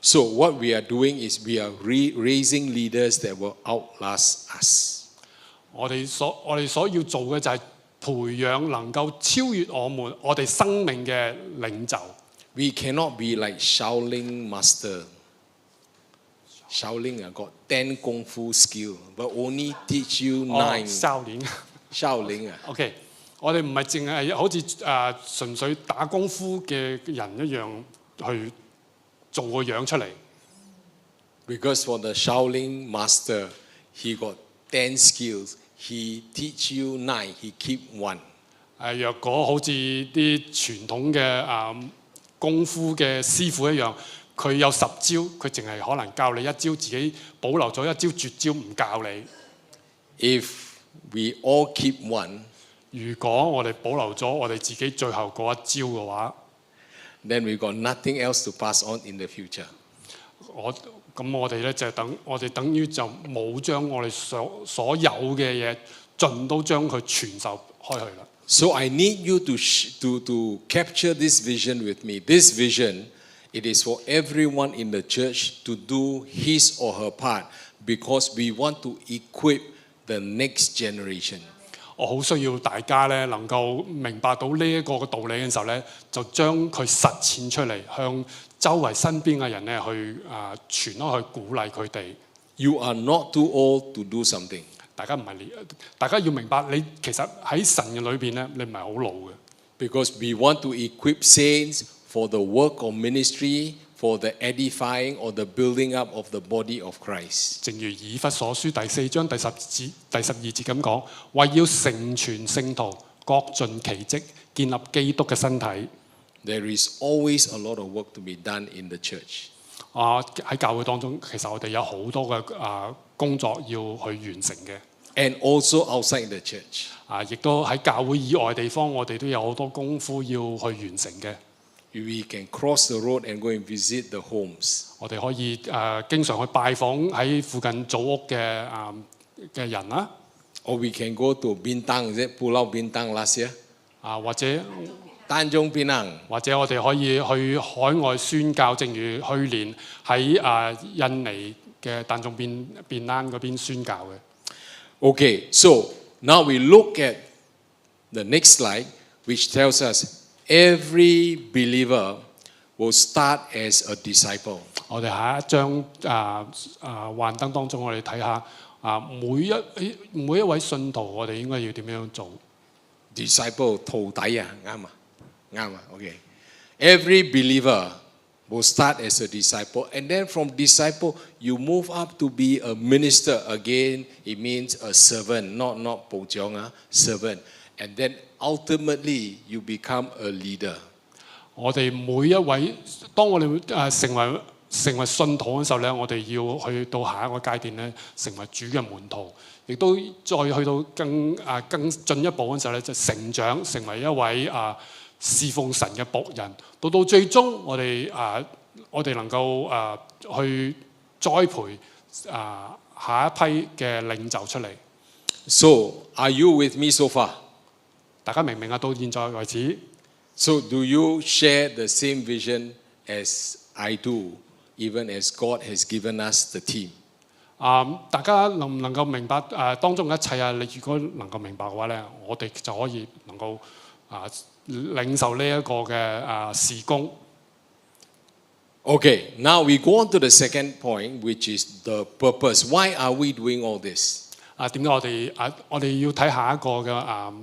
So what we are doing is we are raising leaders that will outlast us. 我哋所要做嘅就係培養能夠超越我哋生命嘅領袖。We cannot be like Shaolin master. Shaolin got 10 kung fu skill, but only teach you 9. 少年 Shaolin OK， 我哋唔係淨係好似純粹打功夫嘅人一樣去做個樣出嚟。Because for the Shaolin master, he got 10 skills. He teach you 9, he keep 1. 若果好似啲傳統嘅功夫嘅師傅一樣，佢有10招，佢淨係可能教你1招，自己保留咗1招絕招唔教你。If we all keep 1, 如果我哋保留咗我哋自己最後嗰1招嘅話， then we got nothing else to pass on in the future. 咁我哋咧就等於就冇將我哋所有嘅嘢盡都將佢傳授開去啦。So I need you to capture this vision with me. This vision, it is for everyone in the church to do his or her part because we want to equip the next generation. 我好需要大家咧能夠明白到呢一個嘅道理嘅時候咧，就將佢實踐出嚟，向周圍身邊嘅人咧去傳開去鼓勵佢哋。You are not too old to do something. 大家要明白，你其實喺神嘅裏邊咧，你唔係好老嘅。Because we want to equip saints for the work of ministry, for the edifying or the building up of the body of Christ. 正如以弗所書第4章第12節咁講，為要成全聖徒，各盡其職，建立基督嘅身體。There is always a lot of work to be done in the church. 喺教會當中，其實我哋有好多嘅工作要去完成嘅。And also outside the church. 亦都喺教會以外地方，我哋都有好多功夫要去完成嘅。We can cross the road and go and visit the homes. 我哋可以經常去拜訪喺附近組屋嘅人啦。Or we can go to Bintang, is it Pulau Bintang last year? 或者 Tanjung Pinang. 或者我哋可以去海外宣教，正如去年喺印尼嘅但仲便蘭嗰邊宣教嘅。Okay, so now we look at the next slide, which tells us every believer will start as a disciple. 我哋下一張幻燈當中，我哋睇下每一位信徒，我哋應該要點樣做 ？Disciple 徒弟啊，啱啊 ，OK. Every believer will start as a disciple, and then from disciple you move up to be a minister. Again, it means a servant, not 部長啊 servant, and then ultimately you become a leader. 我哋每一位，當我哋成為信徒嘅時候咧，我哋要去到下一個階段咧，成為主嘅門徒，亦都再去到更進一步嘅時候咧，就成長成為一位侍奉神嘅僕人，到最終我哋能夠去栽培下一批嘅領袖出嚟。So, are you with me so far? 大家明唔明啊？到現在為止。So, do you share the same vision as I do, even as God has given us the team? 大家能唔能夠明白當中嘅一切啊？你如果能夠明白嘅話咧，我哋就可以能夠領受呢一個嘅事工。Okay, now we go on to the second point, which is the purpose. Why are we doing all this? 點解我哋要睇下一個嘅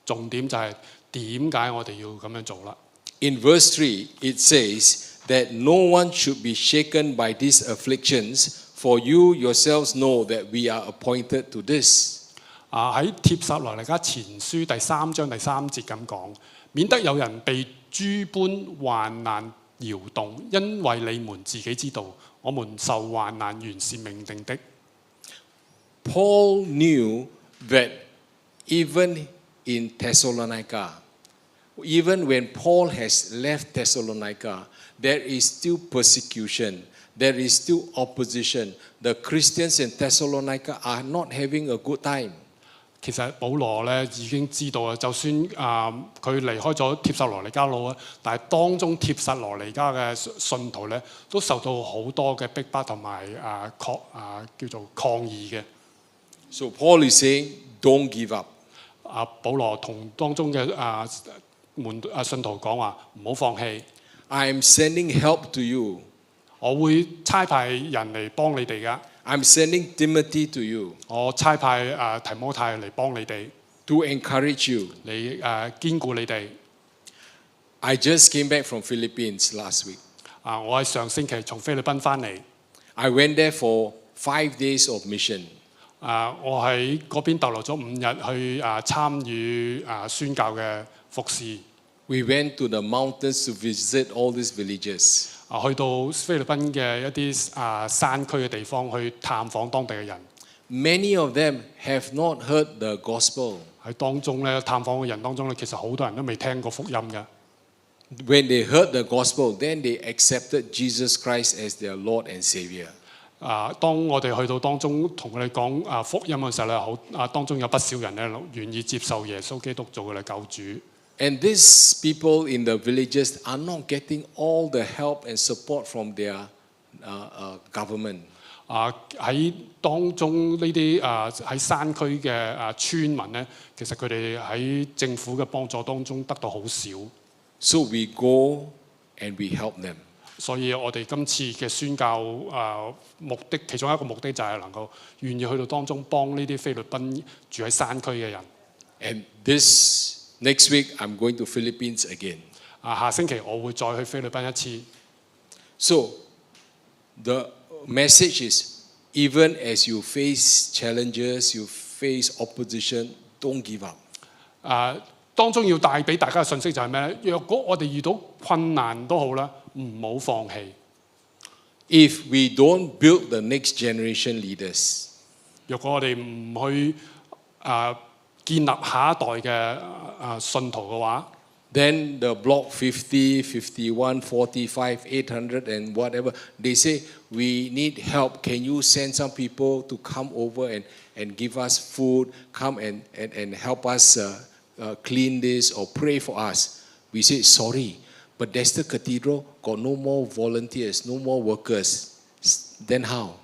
重點就係點解我哋要咁樣做啦 In verse 3, it says that no one should be shaken by these afflictions, for you yourselves know that we are appointed to this. 喺帖撒羅尼迦前書第3章第3節咁講，免得有人被諸般患難搖動，因為你們自己知道，我們受患難原是命定的。Paul knew that even in Thessalonica, even when Paul has left Thessalonica, there is still persecution, there is still opposition. The Christians in Thessalonica are not having a good time. 其實保羅咧已經知道啊，就算佢離開咗帖撒羅尼迦路啊，但係當中帖撒羅尼迦嘅信徒咧都受到好多嘅逼迫同埋叫做抗議嘅。So Paul is saying, don't give up. 保羅同當中嘅信徒講話唔好放棄。I am sending help to you. 我會差派人嚟幫你哋噶。I'm sending Timothy to you 我差派提摩太嚟幫你哋， to encourage you. 嚟堅固你哋。I just came back from Philippines last week. 我喺上星期從菲律賓翻嚟。I went there for 5 days of mission. 我喺嗰邊逗留咗5日去參與宣教嘅服侍。We went to the mountains to visit all these villages. 去到菲律賓嘅一啲山區嘅地方去探訪當地嘅人。Many of them have not heard the gospel. 喺當中咧，探訪嘅人當中咧，其實好多人都未聽過福音嘅。When they heard the gospel, then they accepted Jesus Christ as their Lord and Savior. 當我哋去到當中同佢哋講福音嘅時候咧，當中有不少人咧願意接受耶穌基督做佢哋救主。And these people in the villages are not getting all the help and support from their government. 喺當中呢啲喺山區嘅村民咧，其實佢哋喺政府嘅幫助當中得到好少。So we go and we help them. 所以我哋今次嘅宣教目的，其中一個目的就係能夠願意去到當中幫呢啲菲律賓住喺山區嘅人。And next week I'm going to Philippines again. 下星期我會再去菲律賓一次。So the message is, even as you face challenges, you face opposition, don't give up. 當中要帶俾大家嘅信息就係咩咧？若果我哋遇到困難都好啦，唔好放棄。If we don't build the next generation leaders, 若果我哋唔去建立下一代嘅信徒嘅話， then the block 50, 51, 45, 800 and whatever, they say, we need help. Can you send some people to come over and give us food, come and help us clean this or pray for us? We say, sorry, but Dexter Cathedral got no more volunteers, no more workers. Then how?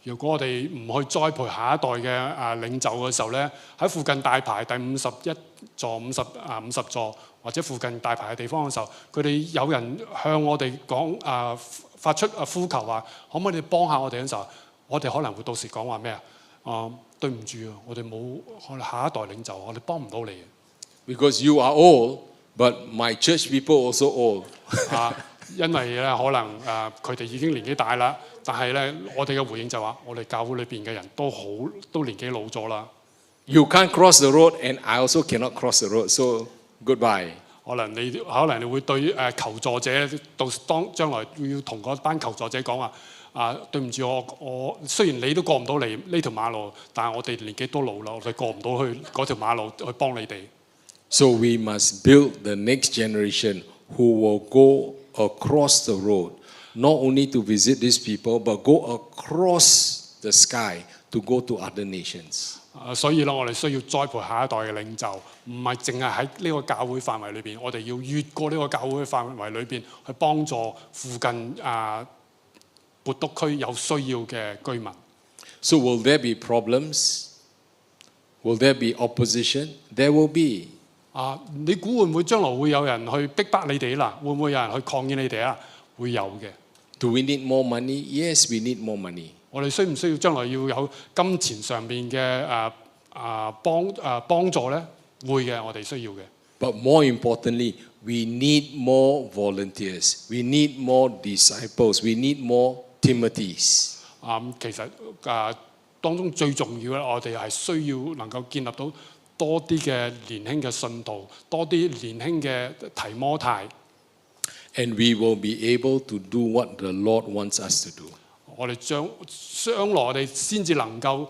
如果我哋唔去栽培下一代嘅領袖嘅時候咧，喺附近大排第51座、50座或者附近大排嘅地方嘅時候，佢哋有人向我哋講發出呼求話，可唔可以你幫下我哋嘅時候，我哋可能會到時講話咩對唔住啊，我哋冇我哋下一代領袖，我哋幫唔到你。Because you are old, but my church people also old. 因為咧可能佢哋已經年紀大啦，但係咧我哋嘅回應就話，我哋教會裏邊嘅人都年紀老咗啦。You can't cross the road, and I also cannot cross the road. So goodbye. 可能你會對求助者將來要同嗰班求助者講話對唔住我雖然你都過唔到嚟呢條馬路，但係我哋年紀都老啦，我哋過唔到去嗰條馬路去幫你哋。So we must build the next generation who will go across the road, not only to visit these people, but go across the sky to go to other nations. 所以咧，我哋需要栽培下一代嘅領袖，唔係淨係喺呢個教會範圍裏邊，我哋要越過呢個教會範圍裏邊去幫助附近博督區有需要嘅居民。So will there be problems? Will there be opposition? There will be. 你估會唔會將來會有人去逼迫你哋啦？會唔會有人去抗議你哋啊？會有嘅。Do we need more money? Yes, we need more money. 我哋需唔需要將來要有金錢上邊嘅幫助咧？會嘅，我哋需要嘅。But more importantly, we need more volunteers. We need more disciples. We need more Timothys. 其實當中最重要咧，我哋係需要能夠建立到多啲嘅年輕嘅信徒，多啲年輕嘅提摩太。And we will be able to do what the Lord wants us to do. 我哋將來我哋先至能夠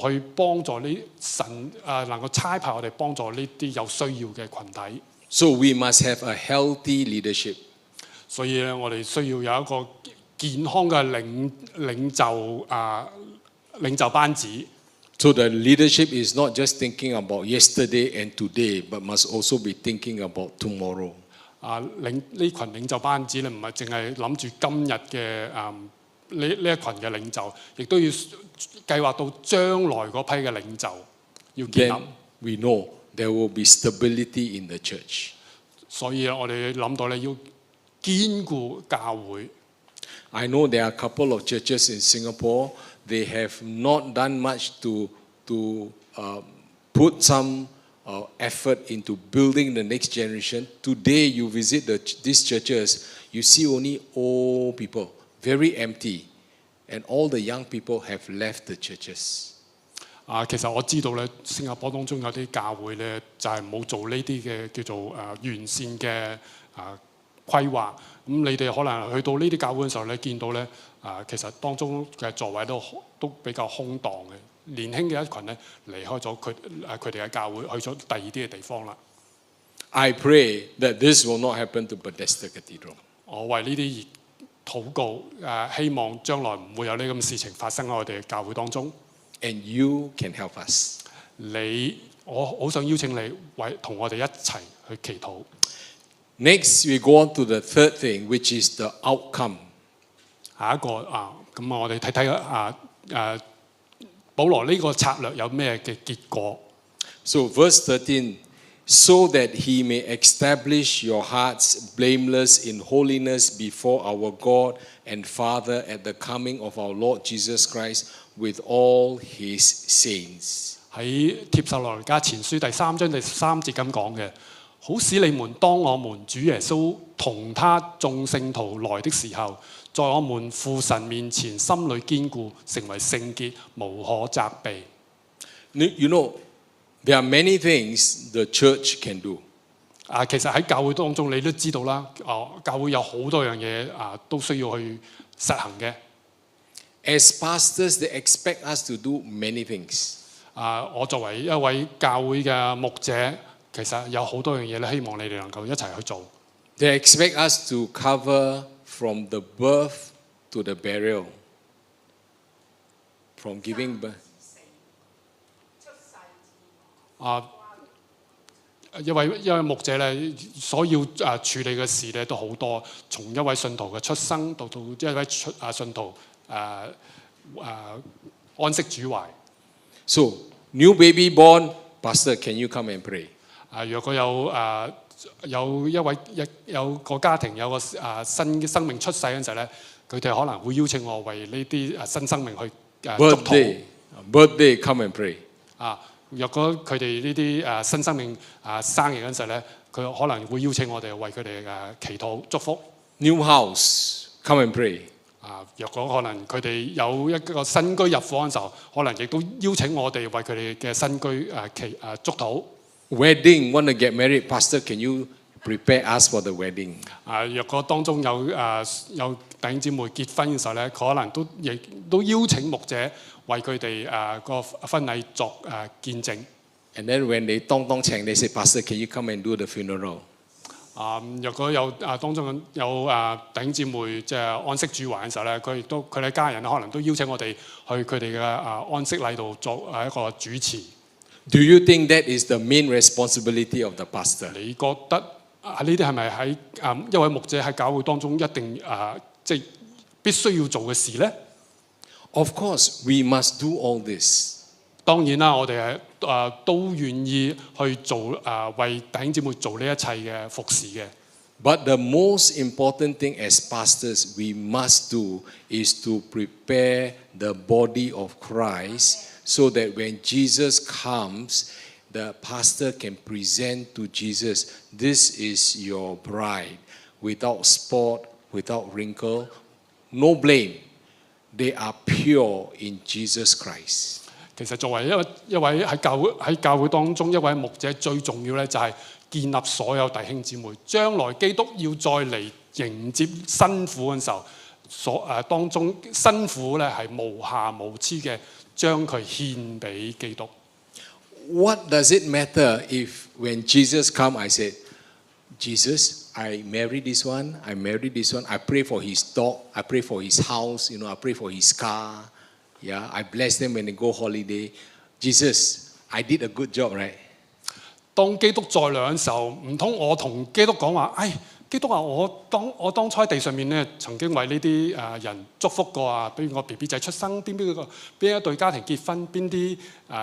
去幫助呢神能夠差派我哋幫助呢啲有需要嘅群體。So we must have a healthy leadership. 所以咧，我哋需要有一個健康嘅領袖班子。So the leadership is not just thinking about yesterday and today, but must also be thinking about tomorrow. 呢群領袖班子咧，唔係淨係諗住今日嘅呢一群嘅領袖，亦都要計劃到將來嗰批嘅領袖要建立。 Then we know there will be stability in the church. 所以我哋諗到咧，要堅固教會。 I know there are a couple of churches in Singapore. They have not done much to put some effort into building the next generation. Today, you visit these churches, you see only old people, very empty, and all the young people have left the churches. 其實我知道咧，新加坡當中有啲教會咧，就係冇做呢啲嘅叫做完善嘅規劃。咁你哋可能去到呢啲教會嘅時候咧，見到咧其實當中嘅座位都比較空蕩嘅。年輕嘅一群咧離開咗佢哋嘅教會，去咗第二啲嘅地方啦。I pray that this will not happen to Bethesda Cathedral. 我為呢啲而禱告，希望將來唔會有呢咁嘅事情發生喺我哋嘅教會當中。And you can help us. 我好想邀請你同我哋一齊去祈禱。Next, we go on to the third thing, which is the outcome. 下一個咁我哋睇睇保羅呢個策略有咩嘅結果。So verse 13, so that he may establish your hearts blameless in holiness before our God and Father at the coming of our Lord Jesus Christ with all his saints. 喺帖撒羅尼迦前書第3章第13節咁講嘅，好使你們當我們主耶穌同他眾聖徒來的時候，在我們父神面前心裏堅固，成為聖潔，無可責備。You know, there are many things the church can do. 其實喺教會當中，你都知道啦。教會有好多樣嘢都需要去實行嘅。As pastors, they expect us to do many things. 我作為一位教會嘅牧者，其實有好多樣嘢咧，希望你哋能夠一齊去做。They expect us to cover from the birth to the burial, from giving birth. 一位牧者咧，所要處理嘅事咧都好多，從一位信徒嘅出生到一位信徒安息主懷。So, new baby born, Pastor, can you come and pray? 若果有個家庭有個新嘅生命出世嗰陣時咧，佢哋可能會邀請我為呢啲新生命去祝禱。Birthday, come and pray. 若果佢哋呢啲新生命生日嗰陣時咧，佢可能會邀請我哋為佢哋祈禱祝福。New house, come and pray. 若果可能佢哋有一個新居入伙嘅時候，可能亦都邀請我哋為佢哋嘅新居祝禱。Wedding, want to get married, Pastor, can you prepare us for the wedding? 若果當中有弟兄姊妹結婚嘅時候咧，可能亦都邀請牧者為佢哋個婚禮作見證。And then when they tong cheng, they say, Pastor, can you come and do the funeral? 若果有當中有弟兄姊妹即係安息主懷嘅時候咧，佢哋家人可能都邀請我哋去佢哋嘅安息禮度作一個主持。Do you think that is the main responsibility of the pastor? 你覺得呢啲係咪喺一位牧者喺教會當中一定即係必須要做嘅事咧？ Of course, we must do all this. 當然啦，我哋都願意去做為弟兄姊妹做呢一切嘅服侍嘅。But the most important thing as pastors we must do is to prepare the body of Christ so that when Jesus comes, the pastor can present to Jesus, this is your bride, without spot, without wrinkle, no blame. They are pure in Jesus Christ. 其實作為一位喺教會當中一位牧者，最重要咧就係建立所有弟兄姊妹。將來基督要再嚟迎接新婦嘅時候，當中新婦咧係無瑕無疵嘅，將佢獻俾基督。What does it matter if when Jesus comes, I said, Jesus, I marry this one, I marry this one, I pray for his dog, I pray for his house, I pray for his car. Yeah, I bless them when they go holiday. Jesus, I did a good job, right? 當基督在量嘅時候，唔通我同基督講話，基督啊，我當初喺地上面咧，曾經為呢啲人祝福過啊，比如我 BB 仔出生，邊一對家庭結婚，邊啲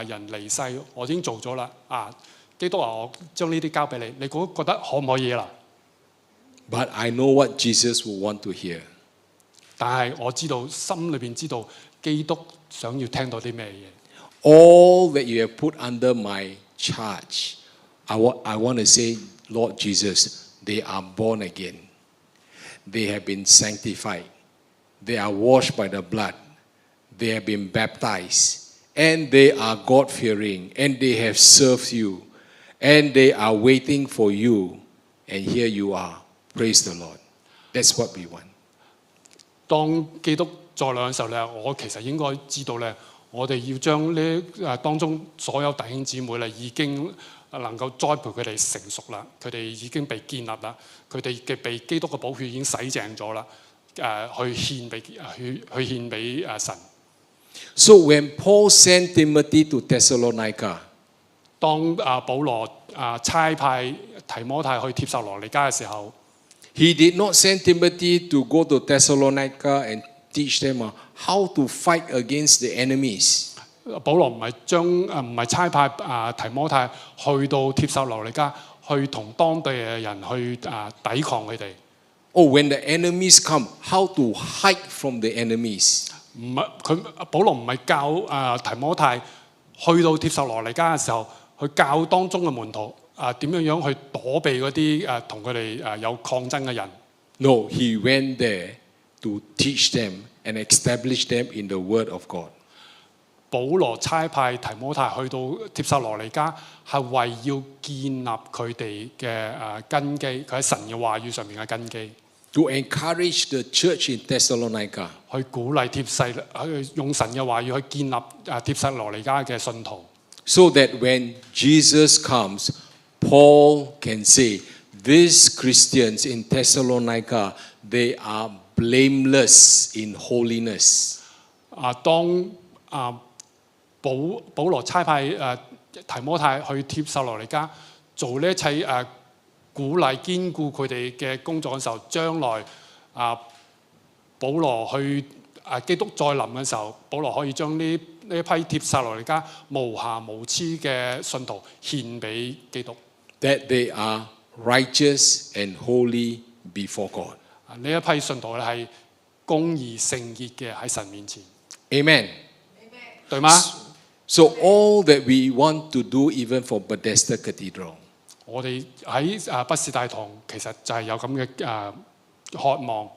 人離世，我已經做咗啦。基督啊，我將呢啲交俾你，你覺得可唔可以啦？ But I know what Jesus will want to hear. 但係我知道心裏邊知道基督想要聽到啲咩嘢。 All that you have put under my charge, I want to say, Lord Jesus, they are born again. They have been sanctified. They are washed by the blood. They have been baptized. And they are God-fearing. And they have served you. And they are waiting for you. And here you are. Praise the Lord. That's what we want. 當基督在量嘅時候咧，我其實應該知道咧，我哋要將呢當中所有弟兄姊妹咧，已經能夠栽培佢哋成熟啦，佢哋已經被建立啦，佢哋嘅被基督嘅寶血已經洗淨咗啦，去獻俾神。So when Paul sent Timothy to Thessalonica, 當保羅差派提摩太去帖撒羅尼迦嘅時候， he did not send Timothy to go to Thessalonica and teach them how to fight against the enemies. 保羅唔係差派提摩太去到帖撒羅尼迦去同當地嘅人去抵抗佢哋。Oh, when the enemies come, how to hide from the enemies. 保羅唔係教提摩太去到帖撒羅尼迦嘅時候，去教當中嘅門徒點樣去躲避嗰啲同佢哋有抗爭嘅人。No, he went there to teach them and establish them in the Word of God. 保羅差派提摩太去到帖撒羅尼迦，係為要建立佢哋嘅根基，佢喺神嘅話語上面嘅根基。To encourage the church in Thessalonica. 去鼓勵去用神嘅話語去建立帖撒羅尼迦嘅信徒。So that when Jesus comes, Paul can say, these Christians in Thessalonica, they are blameless in holiness. 當保羅差派提摩太去帖撒羅尼迦做呢一切鼓勵堅固佢哋嘅工作嘅時候，將來保羅去基督再臨嘅時候，保羅可以將呢一批帖撒羅尼迦無瑕無疵嘅信徒獻俾基督。That they are righteous and holy before God. 呢一批信徒咧係公義聖潔嘅喺神面前。Amen. 對嗎？ So all that we want to do, even for Bethesda Cathedral, 我哋喺畢士大堂其實就係有咁嘅渴望。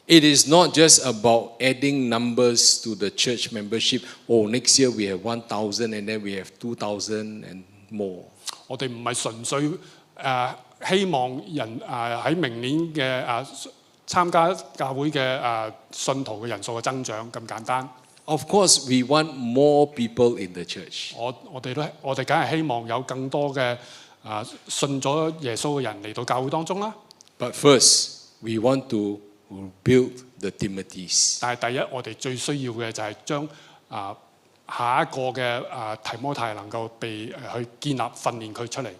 it is not just about adding numbers to the church membership. Oh, next year we have 1,000 and then we have 2,000 and more. 我哋唔係純粹希望人喺明年嘅參加教會嘅信徒嘅人數嘅增長咁簡單。Of course, we want more people in the church. 我哋梗係希望有更多嘅信咗耶穌嘅人嚟到教會當中啦。But first, we want to build the Timothys. 但係第一，我哋最需要嘅就係將下一個嘅提摩太能夠被去建立訓練佢出嚟。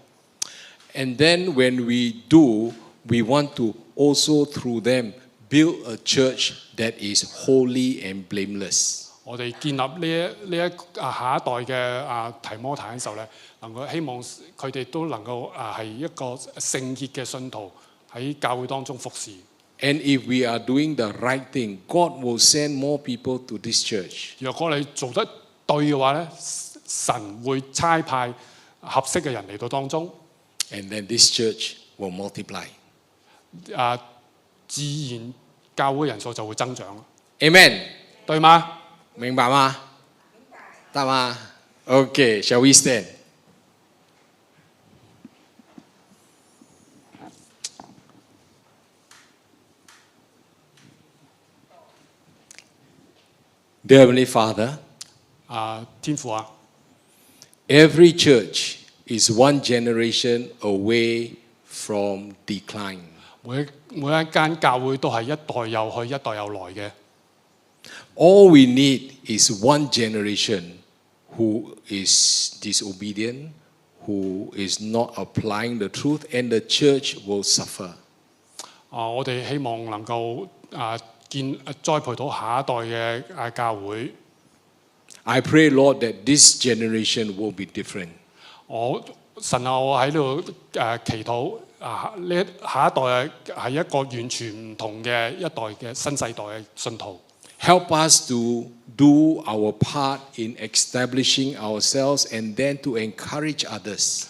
And then when we do, we want to also through them build a church that is holy and blameless. 我哋建立呢一下一代嘅提摩太嘅時候咧，能夠希望佢哋都能夠係一個聖潔嘅信徒喺教會當中服侍。And if we are doing the right thing, God will send more people to this church. 若果你做得對嘅話咧，神會差派合適嘅人嚟到當中。And then this church will multiply. 自然教會人數就會增長。Amen. 對嗎？明白嗎？得嗎？ Okay, shall we stand? Dear Heavenly Father, 天父啊， every church is one generation away from decline. 每一間教會都係一代又去，一代又來嘅。All we need is one generation who is disobedient, who is not applying the truth, and the church will suffer. 我哋希望能夠栽培到下一代嘅教會。I pray, Lord, that this generation will be different. 神啊，我喺度祈禱呢下一代係一個完全唔同嘅一代嘅新世代嘅信徒。Help us to do our part in establishing ourselves and then to encourage others.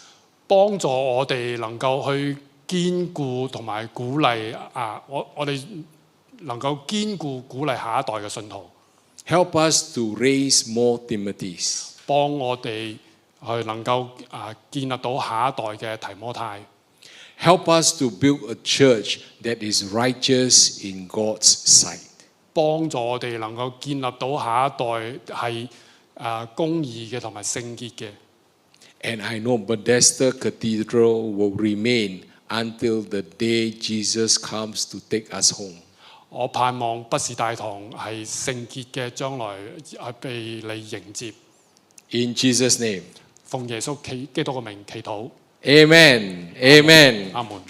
幫助我哋能夠去堅固同埋鼓勵我哋能夠堅固鼓勵下一代嘅信徒。Help us to raise more Timothys. 幫我哋去能夠建立到下一代嘅提摩太。Help us to build a church that is righteous in God's sight. 幫助我哋能夠建立到下一代係公義嘅同埋聖潔嘅。And I know Bethesda Cathedral will remain until the day Jesus comes to take us home. 我盼望畢士大堂係聖潔嘅，將來係被你迎接。In Jesus' name. 奉耶穌基督嘅名祈禱。Amen. Amen. 阿門。